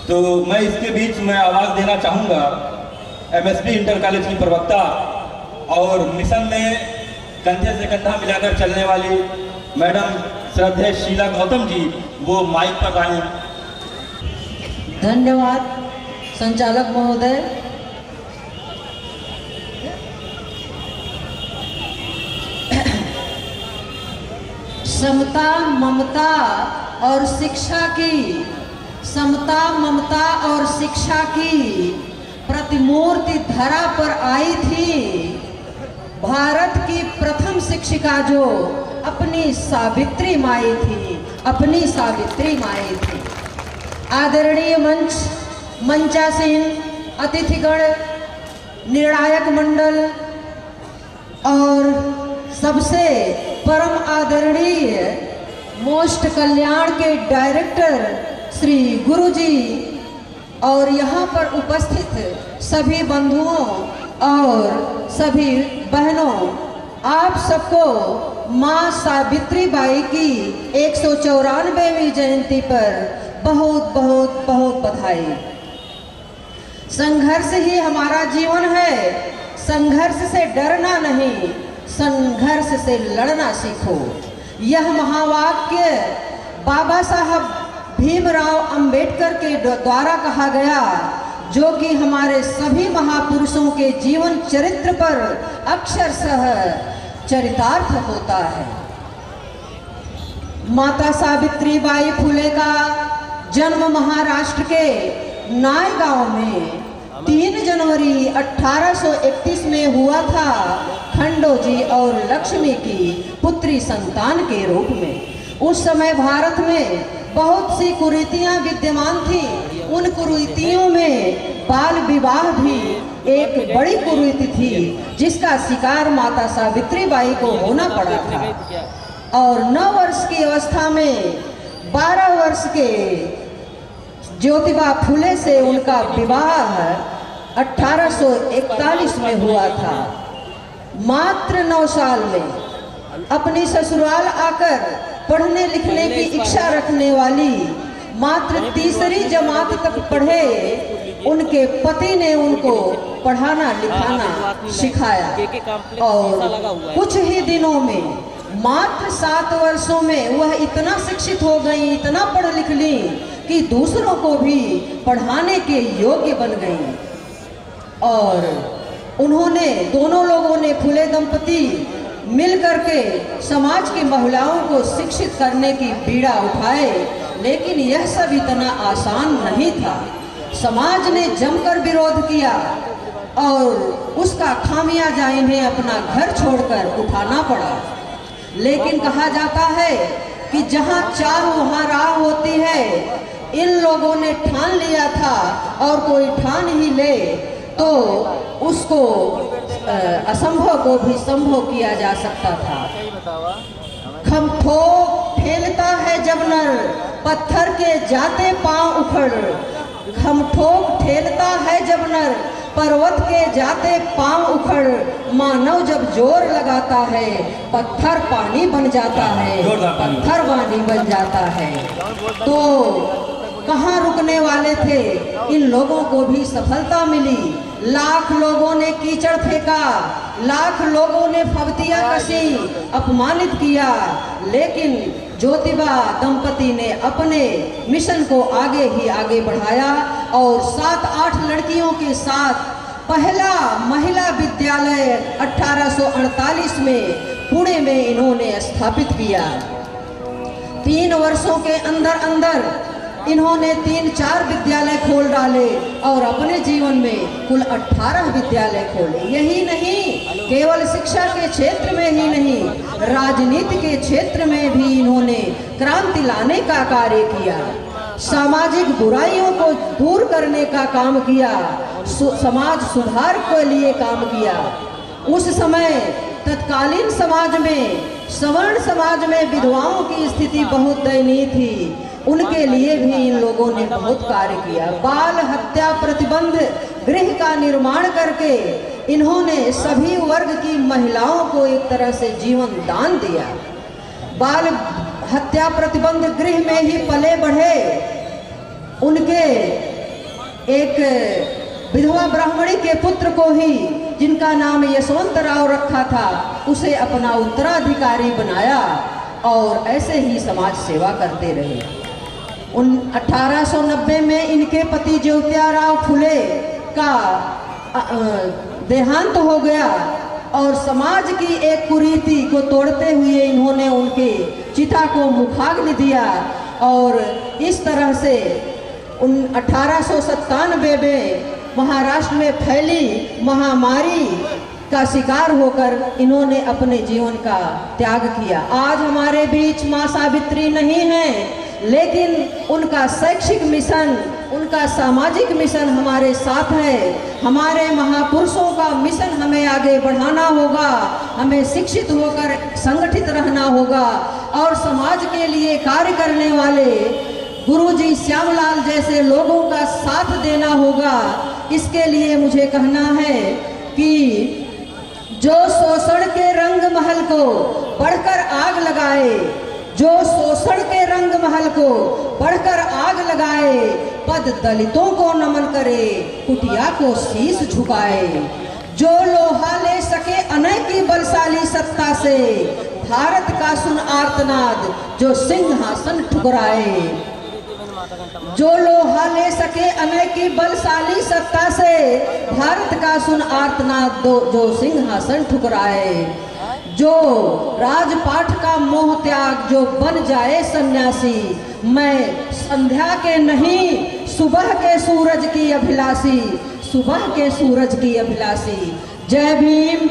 तो मैं इसके बीच में आवाज़ देना चाहूँगा एमएसपी इंटर कॉलेज की प्रवक्ता और मिशन में कंधे से कंधा मिलाकर चलने वाली मैडम श्रद्धेय शीला गौतम जी, वो माइक पर आए। धन्यवाद संचालक महोदय। समता ममता और शिक्षा की, समता ममता और शिक्षा की प्रतिमूर्ति धरा पर आई थी भारत की प्रथम शिक्षिका जो अपनी सावित्री माई थी, अपनी सावित्री माई थी। आदरणीय मंचासीन अतिथिगण, निर्णायक मंडल और सबसे परम आदरणीय मोस्ट कल्याण के डायरेक्टर श्री गुरुजी और यहाँ पर उपस्थित सभी बंधुओं और सभी बहनों, आप सबको माँ सावित्री बाई की 194वीं जयंती पर बहुत बहुत बहुत बधाई। संघर्ष ही हमारा जीवन है, संघर्ष से डरना नहीं, संघर्ष से लड़ना सीखो। यह महावाक्य बाबा साहब भीमराव अंबेडकर के द्वारा कहा गया, जो कि हमारे सभी महापुरुषों के जीवन चरित्र पर अक्षरशः चरितार्थ होता है। माता सावित्री बाई फुले का जन्म महाराष्ट्र के नायगांव में 3 जनवरी 1831 में हुआ था, खंडोजी और लक्ष्मी की पुत्री संतान के रूप में। उस समय भारत में बहुत सी कुरीतियां विद्यमान थी। उन कुरीतियों में बाल विवाह भी एक बड़ी कुरीति थी, जिसका शिकार माता सावित्री बाई को होना पड़ा था। और 9 वर्ष की अवस्था में 12 वर्ष के ज्योतिबा फुले से उनका विवाह 1841 में हुआ था। मात्र 9 साल में अपनी ससुराल आकर पढ़ने लिखने की इच्छा रखने वाली, मात्र 3री जमात तक पढ़े उनके पति ने उनको पढ़ाना लिखाना सिखाया और कुछ ही दिनों में, मात्र 7 वर्षों में वह इतना शिक्षित हो गई, इतना पढ़ लिख ली कि दूसरों को भी पढ़ाने के योग्य बन गई। और उन्होंने, दोनों लोगों ने, फुले दंपति मिल करके समाज की महिलाओं को शिक्षित करने की बीड़ा उठाए, लेकिन यह सब इतना आसान नहीं था। समाज ने जमकर विरोध किया और उसका खामियाजा इन्हें अपना घर छोड़कर उठाना पड़ा। लेकिन कहा जाता है कि जहाँ चाह वहाँ राह होती है। इन लोगों ने ठान लिया था, और कोई ठान ही ले तो उसको असंभव को भी संभव किया जा सकता था। खम ठोक ठेलता है जब नर, पत्थर के जाते पांव उखड़। खम ठोक ठेलता है जब नर, पर्वत के जाते पांव उखड़। मानव जब जोर लगाता है, पत्थर पानी बन जाता है, पत्थर पानी बन जाता है। तो कहाँ रुकने वाले थे? इन लोगों को भी सफलता मिली। लाख लोगों ने कीचड़ फेंका, लाख लोगों ने फबतियां कसी, अपमानित किया, लेकिन ज्योतिबा दंपति ने अपने मिशन को आगे ही आगे बढ़ाया और 7-8 लड़कियों के साथ पहला महिला विद्यालय 1848 में पुणे में इन्होंने स्थापित किया। 3 वर्षों के अंदर अंदर इन्होंने 3-4 विद्यालय खोल डाले और अपने जीवन में कुल 18 विद्यालय खोले। यही नहीं, केवल शिक्षा के क्षेत्र में ही नहीं, राजनीति के क्षेत्र में भी इन्होंने क्रांति लाने का कार्य किया। सामाजिक बुराइयों को दूर करने का काम किया, समाज सुधार के लिए काम किया। उस समय तत्कालीन समाज में, सवर्ण समाज में विधवाओं की स्थिति बहुत दयनीय थी। उनके लिए भी इन लोगों ने बहुत कार्य किया। बाल हत्या प्रतिबंध गृह का निर्माण करके इन्होंने सभी वर्ग की महिलाओं को एक तरह से जीवन दान दिया। बाल हत्या प्रतिबंध गृह में ही पले बढ़े। उनके एक विधवा ब्राह्मणी के पुत्र को ही, जिनका नाम यशवंतराव रखा था, उसे अपना उत्तराधिकारी बनाया और ऐसे ही समाज सेवा करते रहे। 1890 में इनके पति ज्योतिराव फुले का देहांत हो गया और समाज की एक कुरीति को तोड़ते हुए इन्होंने उनके चिता को मुखाग्नि दिया और इस तरह से 1897 में महाराष्ट्र में फैली महामारी का शिकार होकर इन्होंने अपने जीवन का त्याग किया। आज हमारे बीच माँ सावित्री नहीं है, लेकिन उनका शैक्षिक मिशन, उनका सामाजिक मिशन हमारे साथ है। हमारे महापुरुषों का मिशन हमें आगे बढ़ाना होगा, हमें शिक्षित होकर संगठित रहना होगा और समाज के लिए कार्य करने वाले गुरुजी श्यामलाल जैसे लोगों का साथ देना होगा। इसके लिए मुझे कहना है कि जो शोषण के रंग महल को बढ़कर आग लगाए, जो शोषण के रंग महल को बढ़कर आग लगाए, पद दलितों को नमन करे, कुटिया को शीश झुकाए। जो लोहा ले सके अनय की बलशाली सत्ता से, भारत का सुन आर्तनाद जो सिंहासन ठुकराए। जो लोहा ले सके अनय की बलशाली सत्ता से, भारत का सुन आर्तनाद जो सिंहासन ठुकराए। जो राजपाट का मोह त्याग जो बन जाए सन्यासी, मैं संध्या के नहीं सुबह के सूरज की अभिलाषी, सुबह के सूरज की अभिलाषी। जय भीम।